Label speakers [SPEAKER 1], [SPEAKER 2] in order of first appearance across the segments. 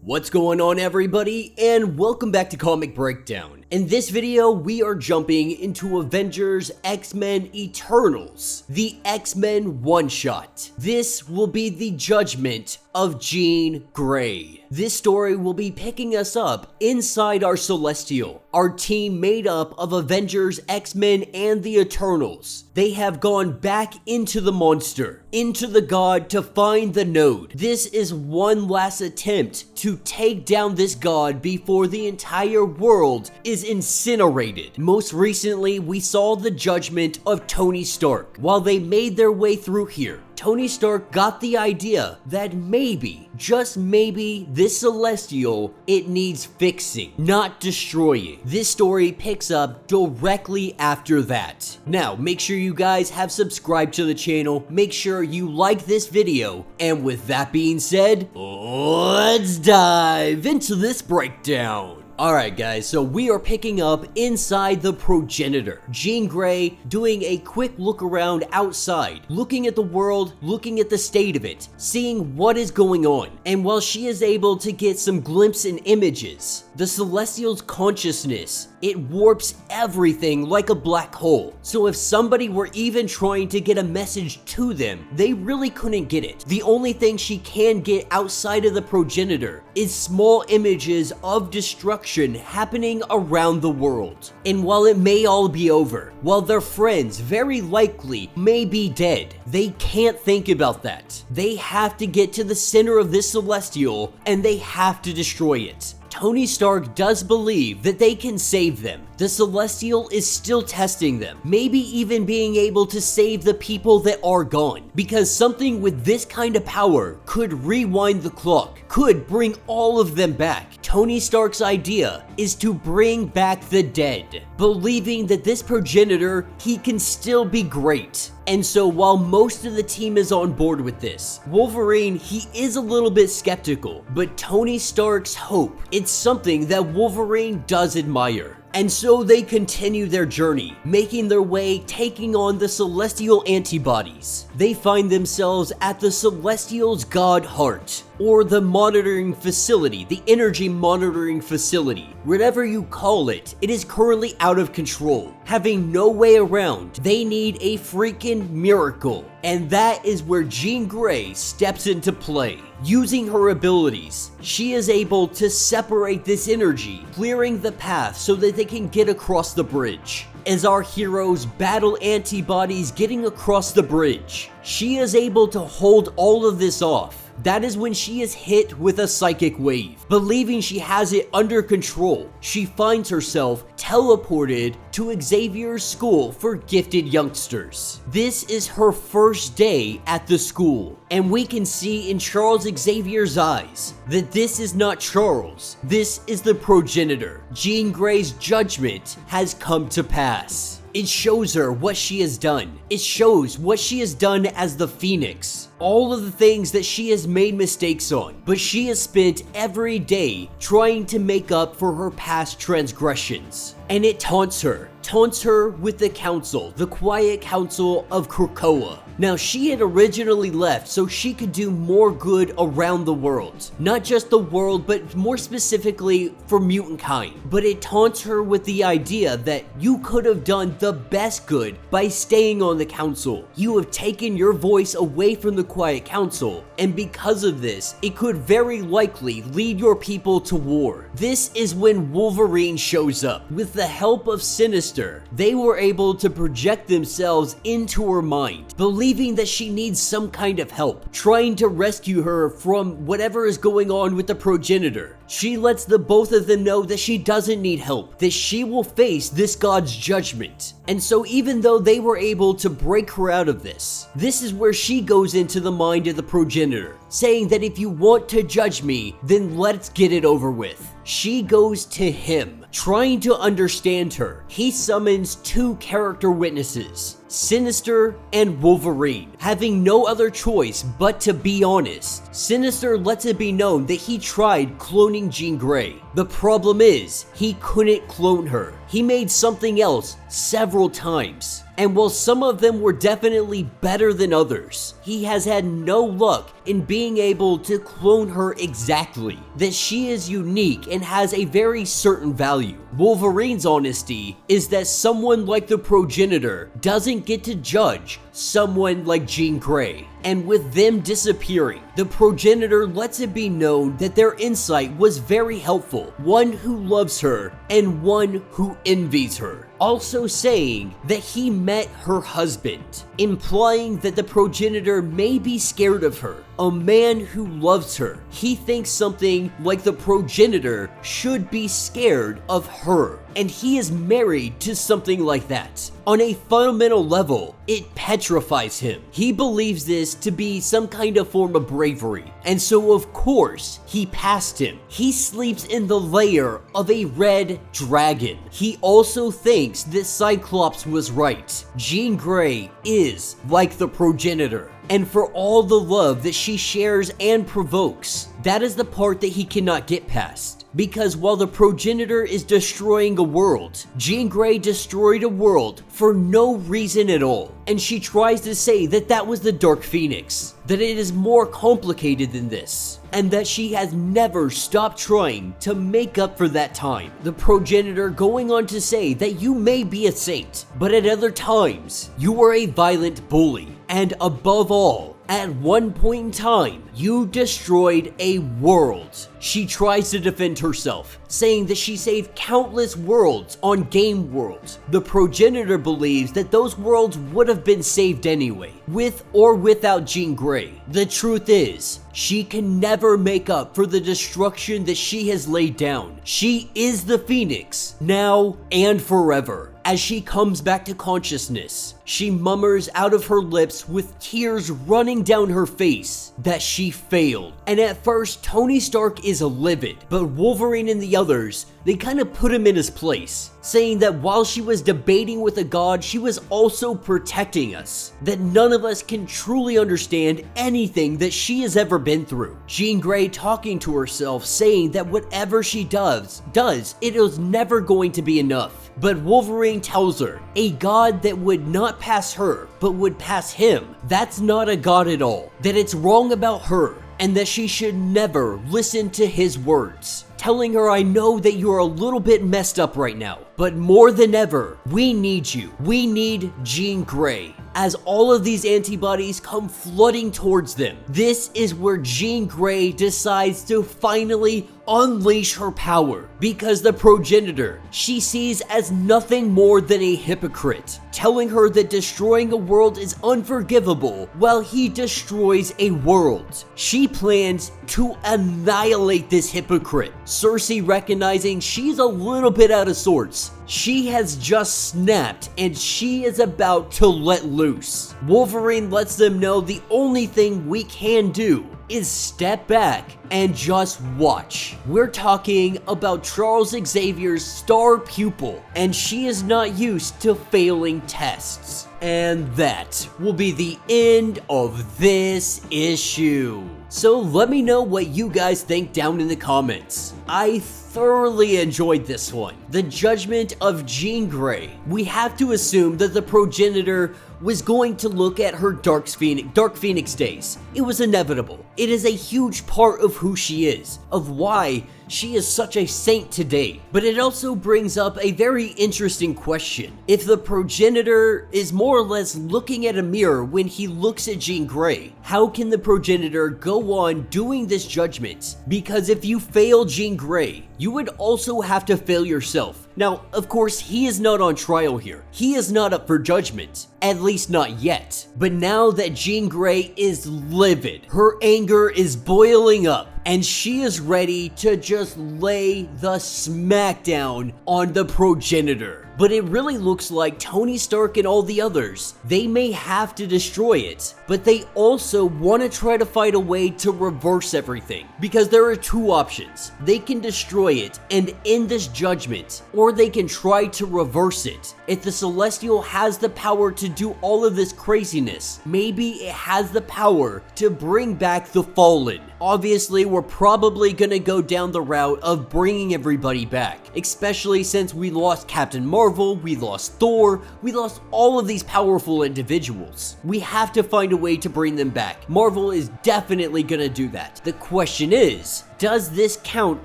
[SPEAKER 1] What's going on, everybody, and welcome back to Comic Breakdown. In this video, we are jumping into Avengers X-Men Eternals, the X-Men one-shot. This will be the judgment of Jean Grey. This story will be picking us up inside our Celestial, our team made up of Avengers, X-Men, and the Eternals. They have gone back into the monster, into the god to find the node. This is one last attempt to take down this god before the entire world is incinerated. Most recently, we saw the judgment of Tony Stark. While they made their way through here, Tony Stark got the idea that maybe, just maybe, this Celestial, it needs fixing, not destroying. This story picks up directly after that. Now, make sure you guys have subscribed to the channel, make sure you like this video, and with that being said, let's dive into this breakdown. Alright guys, so we are picking up inside the progenitor. Jean Grey doing a quick look around outside, looking at the world, looking at the state of it, seeing what is going on. And while she is able to get some glimpse and images, the Celestial's consciousness, it warps everything like a black hole. So if somebody were even trying to get a message to them, they really couldn't get it. The only thing she can get outside of the progenitor is small images of destruction happening around the world. And while it may all be over, while their friends very likely may be dead, they can't think about that. They have to get to the center of this Celestial and they have to destroy it. Tony Stark does believe that they can save them. The Celestial is still testing them, maybe even being able to save the people that are gone, because something with this kind of power could rewind the clock, could bring all of them back. Tony Stark's idea is to bring back the dead, believing that this progenitor, he can still be great. And so while most of the team is on board with this, Wolverine, he is a little bit skeptical, but Tony Stark's hope, it's something that Wolverine does admire. And so they continue their journey, making their way, taking on the Celestial antibodies. They find themselves at the Celestial's God Heart, or the monitoring facility, the energy monitoring facility. Whatever you call it, it is currently out of control. Having no way around, they need a freaking miracle. And that is where Jean Grey steps into play. Using her abilities, she is able to separate this energy, clearing the path so that they can get across the bridge. As our heroes battle antibodies getting across the bridge, she is able to hold all of this off. That is when she is hit with a psychic wave. Believing she has it under control, she finds herself teleported to Xavier's school for gifted youngsters. This is her first day at the school, and we can see in Charles Xavier's eyes that this is not Charles, this is the progenitor. Jean Grey's judgment has come to pass. It shows her what she has done. It shows what she has done as the Phoenix. All of the things that she has made mistakes on, but she has spent every day trying to make up for her past transgressions. And it taunts her with the council, the quiet council of Krakoa. Now, she had originally left so she could do more good around the world. Not just the world, but more specifically for mutant kind. But it taunts her with the idea that you could have done the best good by staying on the council. You have taken your voice away from the quiet council, and because of this, it could very likely lead your people to war. This is when Wolverine shows up. With the help of Sinister, they were able to project themselves into her mind, believing that she needs some kind of help, trying to rescue her from whatever is going on with the progenitor. She lets the both of them know that she doesn't need help, that she will face this god's judgment. And so even though they were able to break her out of this is where she goes into the mind of the progenitor, saying that if you want to judge me, then let's get it over with. She goes to him, trying to understand her. He summons two character witnesses, Sinister and Wolverine. Having no other choice but to be honest, Sinister lets it be known that he tried cloning Jean Grey. The problem is, he couldn't clone her. He made something else several times. And while some of them were definitely better than others, he has had no luck in being able to clone her exactly. That she is unique and has a very certain value. Wolverine's honesty is that someone like the progenitor doesn't get to judge someone like Jean Grey. And with them disappearing, the progenitor lets it be known that their insight was very helpful. One who loves her and one who envies her. Also saying that he met her husband, implying that the progenitor may be scared of her. A man who loves her. He thinks something like the progenitor should be scared of her. And he is married to something like that. On a fundamental level, it petrifies him. He believes this to be some kind of form of bravery. And so of course, he passed him. He sleeps in the lair of a red dragon. He also thinks that Cyclops was right. Jean Grey is like the progenitor. And for all the love that she shares and provokes, that is the part that he cannot get past. Because while the progenitor is destroying a world, Jean Grey destroyed a world for no reason at all. And she tries to say that that was the Dark Phoenix, that it is more complicated than this, and that she has never stopped trying to make up for that time. The progenitor going on to say that you may be a saint, but at other times, you are a violent bully. And above all, at one point in time, you destroyed a world. She tries to defend herself, saying that she saved countless worlds on Game World. The progenitor believes that those worlds would have been saved anyway, with or without Jean Grey. The truth is, she can never make up for the destruction that she has laid down. She is the Phoenix, now and forever. As she comes back to consciousness, she murmurs out of her lips with tears running down her face that she failed. And at first, Tony Stark is livid, but Wolverine and the others, they kind of put him in his place, saying that while she was debating with a god, she was also protecting us. That none of us can truly understand anything that she has ever been through. Jean Grey talking to herself, saying that whatever she does, it is never going to be enough. But Wolverine tells her, a god that would not pass her, but would pass him, that's not a god at all. That it's wrong about her, and that she should never listen to his words. Telling her, I know that you're a little bit messed up right now, but more than ever, we need you. We need Jean Grey. As all of these antibodies come flooding towards them, this is where Jean Grey decides to finally unleash her power, because the progenitor she sees as nothing more than a hypocrite, telling her that destroying a world is unforgivable while he destroys a world. She plans to annihilate this hypocrite. Cersei, recognizing she's a little bit out of sorts, she has just snapped and she is about to let loose. Wolverine lets them know the only thing we can do is step back and just watch. We're talking about Charles Xavier's star pupil, and she is not used to failing tests. And that will be the end of this issue. So let me know what you guys think down in the comments. I thoroughly enjoyed this one. The judgment of Jean Grey. We have to assume that the progenitor was going to look at her Dark Phoenix days. It was inevitable. It is a huge part of who she is, of why she is such a saint today. But it also brings up a very interesting question. If the progenitor is more or less looking at a mirror when he looks at Jean Grey, how can the progenitor go on doing this judgment? Because if you fail Jean Grey, you would also have to fail yourself. Now, of course, he is not on trial here. He is not up for judgment. At least not yet. But now that Jean Grey is livid, her anger is boiling up, and she is ready to just lay the smackdown on the progenitor. But it really looks like Tony Stark and all the others, they may have to destroy it, but they also want to try to find a way to reverse everything. Because there are two options. They can destroy it and end this judgment, or they can try to reverse it. If the Celestial has the power to do all of this craziness, maybe it has the power to bring back the Fallen. Obviously, we're probably gonna go down the route of bringing everybody back, especially since we lost Captain Marvel Marvel, we lost Thor, we lost all of these powerful individuals. We have to find a way to bring them back. Marvel is definitely gonna do that. The question is, does this count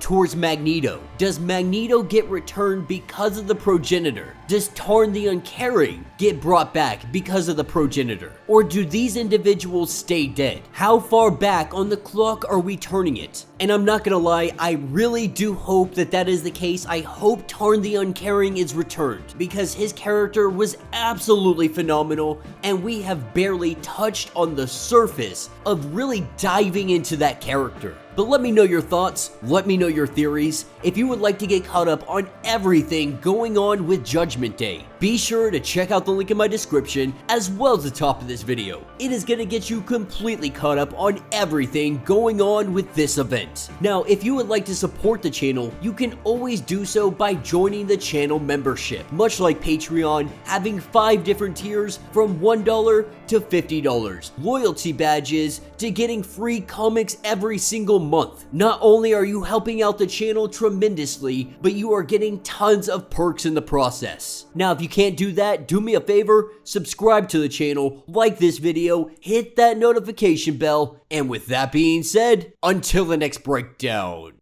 [SPEAKER 1] towards Magneto? Does Magneto get returned because of the progenitor? Does Tarn the Uncaring get brought back because of the progenitor? Or do these individuals stay dead? How far back on the clock are we turning it? And I'm not gonna lie, I really do hope that that is the case. I hope Tarn the Uncaring is returned because his character was absolutely phenomenal and we have barely touched on the surface of really diving into that character. But let me know your thoughts, let me know your theories. If you would like to get caught up on everything going on with Judgment Day, be sure to check out the link in my description as well as the top of this video. It is going to get you completely caught up on everything going on with this event. Now, if you would like to support the channel, you can always do so by joining the channel membership. Much like Patreon, having 5 different tiers from $1 to $50. Loyalty badges to getting free comics every single month. Not only are you helping out the channel tremendously, but you are getting tons of perks in the process. Now, if you can't do that, do me a favor, subscribe to the channel, like this video, hit that notification bell, and with that being said, until the next breakdown.